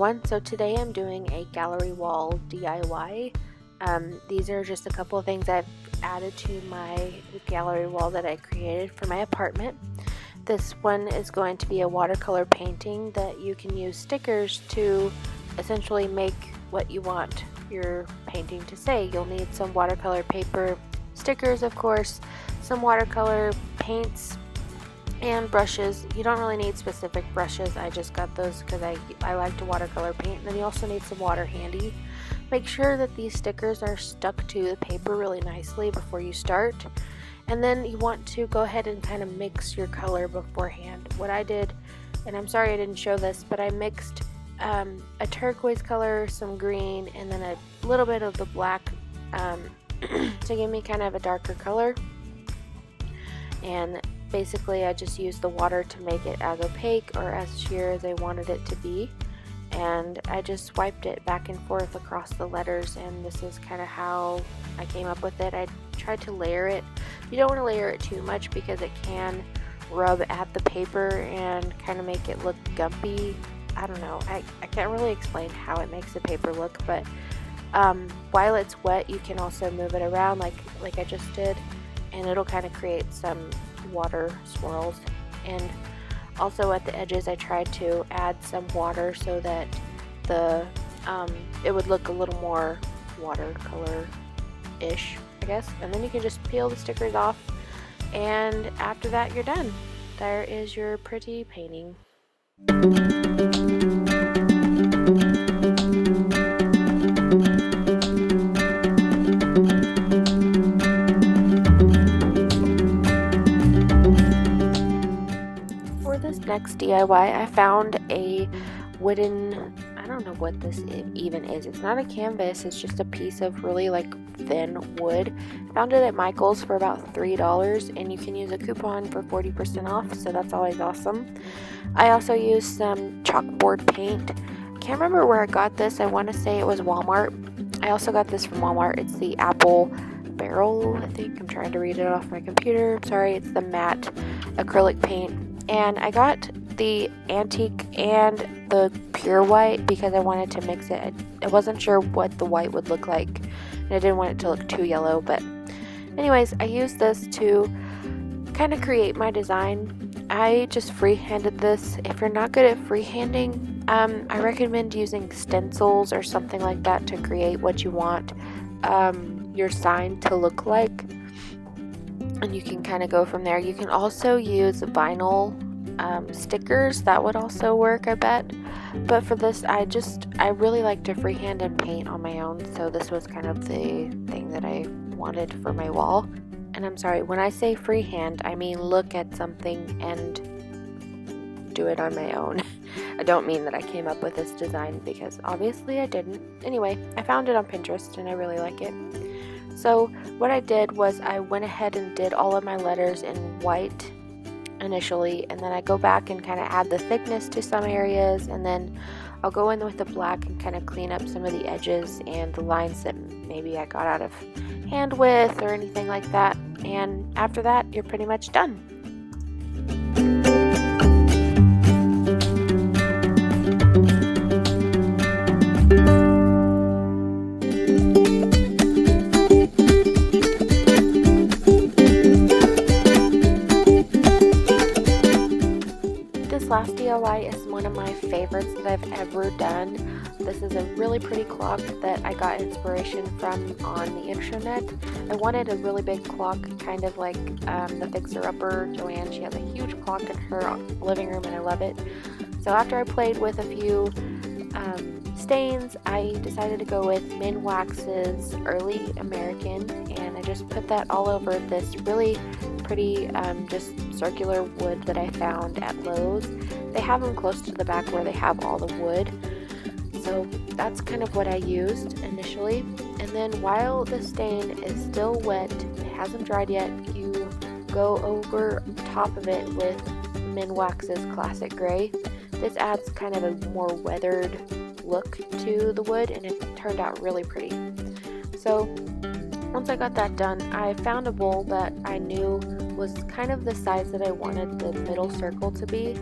everyone. So today I'm doing a gallery wall DIY. These are just a couple of things I've added to my gallery wall that I created for my apartment. This one is going to be a watercolor painting that you can use stickers to essentially make what you want your painting to say. You'll need some watercolor paper, stickers of course, some watercolor paints, and brushes. You don't really need specific brushes. I just got those because I like to watercolor paint. And then you also need some water handy. Make sure that these stickers are stuck to the paper really nicely before you start. And then you want to go ahead and kind of mix your color beforehand. What I did, and I'm sorry I didn't show this, but I mixed a turquoise color, some green, and then a little bit of the black to give me kind of a darker color. And basically I just used the water to make it as opaque or as sheer as I wanted it to be, and I just wiped it back and forth across the letters, and this is kind of how I came up with it. I tried to layer it. You don't want to layer it too much because it can rub at the paper and kind of make it look gumpy. I don't know, I can't really explain how it makes the paper look, but while it's wet you can also move it around like I just did, and it'll kind of create some water swirls. And also at the edges I tried to add some water so that the it would look a little more watercolor-ish, I guess. And then you can just peel the stickers off, and after that you're done. There is your pretty painting. Next DIY, I found a wooden, I don't know what this even is. It's not a canvas, it's just a piece of really thin wood. I found it at Michael's for about $3, and you can use a coupon for 40% off, so that's always awesome. I also used some chalkboard paint. I can't remember where I got this. I want to say it was Walmart. I also got this from Walmart. It's the apple barrel, I think. I'm trying to read it off my computer. Sorry, it's the matte acrylic paint. And I got the antique and the pure white because I wanted to mix it. I wasn't sure what the white would look like, and I didn't want it to look too yellow. But anyways, I used this to kind of create my design. I just freehanded this. If you're not good at freehanding, I recommend using stencils or something like that to create what you want your sign to look like. And you can kind of go from there. You can also use vinyl stickers. That would also work, I bet. But for this, I really like to freehand and paint on my own, so this was kind of the thing that I wanted for my wall. And I'm sorry, when I say freehand, I mean look at something and do it on my own. I don't mean that I came up with this design, because obviously I didn't. Anyway, I found it on Pinterest and I really like it. So what I did was I went ahead and did all of my letters in white initially, and then I go back and kind of add the thickness to some areas, and then I'll go in with the black and kind of clean up some of the edges and the lines that maybe I got out of hand with or anything like that. And after that, you're pretty much done. Last DIY is one of my favorites that I've ever done. This is a really pretty clock that I got inspiration from on the internet. I wanted a really big clock, kind of like the fixer-upper Joanne. She has a huge clock in her living room and I love it. So after I played with a few stains, I decided to go with Minwax's Early American, and I just put that all over this really pretty just circular wood that I found at Lowe's. They have them close to the back where they have all the wood, so that's kind of what I used initially. And then while the stain is still wet, it hasn't dried yet, you go over top of it with Minwax's Classic Gray. This adds kind of a more weathered look to the wood, and it turned out really pretty. So once I got that done, I found a bowl that I knew was kind of the size that I wanted the middle circle to be.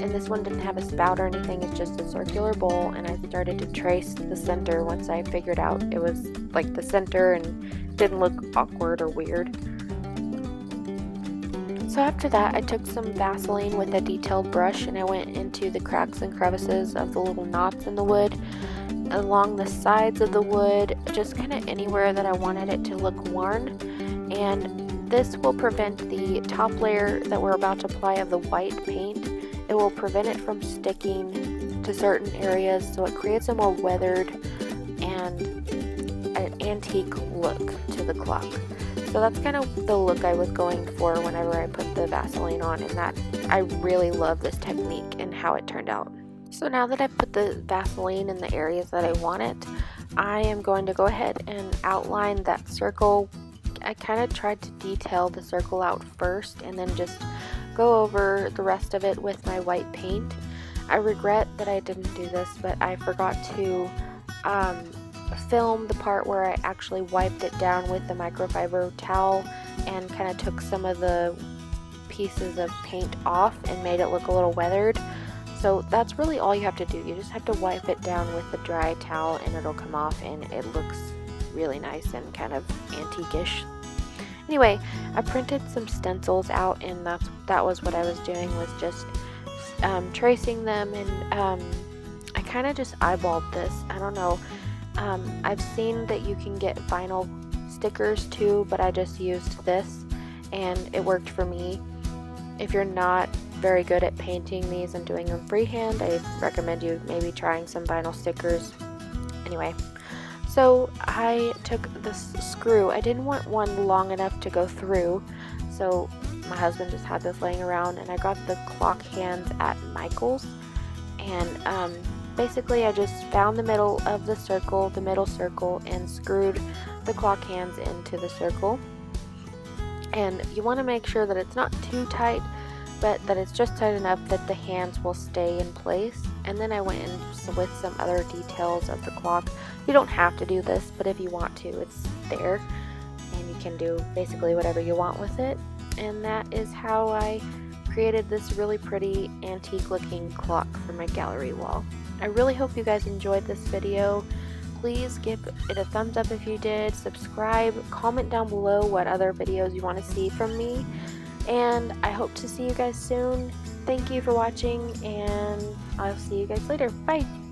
and this one didn't have a spout or anything, it's just a circular bowl, and I started to trace the center once I figured out it was like the center and didn't look awkward or weird. So after that, I took some Vaseline with a detailed brush and I went into the cracks and crevices of the little knots in the wood, along the sides of the wood, just kind of anywhere that I wanted it to look worn. And this will prevent the top layer that we're about to apply of the white paint. It will prevent it from sticking to certain areas, so it creates a more weathered and an antique look to the clock. So that's kind of the look I was going for whenever I put the Vaseline on, and that I really love this technique and how it turned out. So now that I've put the Vaseline in the areas that I want it, I am going to go ahead and outline that circle. I kind of tried to detail the circle out first and then just go over the rest of it with my white paint. I regret that I didn't do this, but I forgot to film the part where I actually wiped it down with the microfiber towel and kind of took some of the pieces of paint off and made it look a little weathered. So that's really all you have to do. You just have to wipe it down with the dry towel and it'll come off and it looks really nice and kind of antique-ish. Anyway, I printed some stencils out, and that was what I was doing, was just tracing them, and I kind of just eyeballed this. I don't know. I've seen that you can get vinyl stickers too, but I just used this and it worked for me. If you're not very good at painting these and doing them freehand, I recommend you maybe trying some vinyl stickers. Anyway, so I took this screw. I didn't want one long enough to go through, so my husband just had this laying around, and I got the clock hands at Michael's, and basically I just found the middle of the circle, the middle circle, and screwed the clock hands into the circle. And you want to make sure that it's not too tight, but that it's just tight enough that the hands will stay in place. And then I went in with some other details of the clock. You don't have to do this, but if you want to, it's there, and you can do basically whatever you want with it. And that is how I created this really pretty antique looking clock for my gallery wall. I really hope you guys enjoyed this video. Please give it a thumbs up if you did, subscribe, comment down below what other videos you want to see from me, and I hope to see you guys soon. Thank you for watching, and I'll see you guys later. Bye!